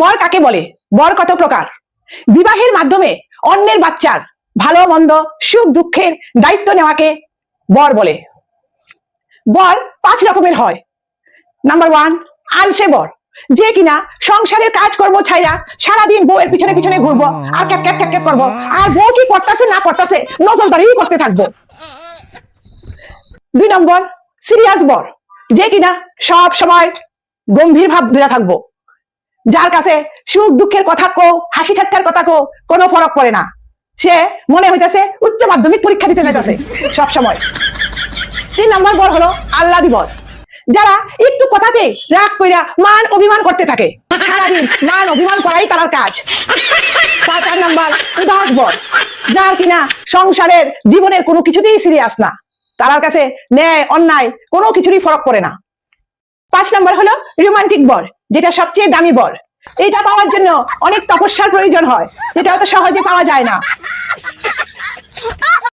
বর কাকে বলে? বর কত প্রকার? বিবাহের মাধ্যমে অন্যের বাচ্চার ভালো মন্দ সুখ দুঃখের দায়িত্ব নেওয়াকে বর বলে। বর 5 রকমের হয়। নাম্বার 1, আলসে বর, যে কিনা সংসারের কাজকর্ম ছাইরা সারাদিন বউয়ের পিছনে পিছনে ঘুরবো আর ক্যাক ক্যাক ক্যাক করবো, আর বউ কি করতেছে না করতেছে নজরদারি করতে থাকবো। 2 নম্বর, সিরিয়াস বর, যে কিনা সব সময় গম্ভীর ভাব ধরে থাকবো, যার কাছে সুখ দুঃখের কথা কো হাসি ঠাট্টার কথা কো কোনো ফরক পড়ে না, সে মনে হইতেছে উচ্চ মাধ্যমিক পরীক্ষা দিতে যাইতেছে সব সময়। 3 নম্বর বর হলো আল্লাদি বর, যারা একটু কথাতে রাগ কইরা মান অভিমান করতে থাকে, সারাদিন মান অভিমান করাই তার কাজ। 4 নম্বর উদাস বর, যার কিনা সংসারের জীবনের কোনো কিছুতেই সিরিয়াস না, তার কাছে ন্যায় অন্যায় কোনো কিছুরই ফরক পড়ে না। 5 নম্বর হলো রোমান্টিক বর, যেটা সবচেয়ে দামি বর। এটা পাওয়ার জন্য অনেক তপস্যার প্রয়োজন হয়, যেটা অত সহজে পাওয়া যায় না।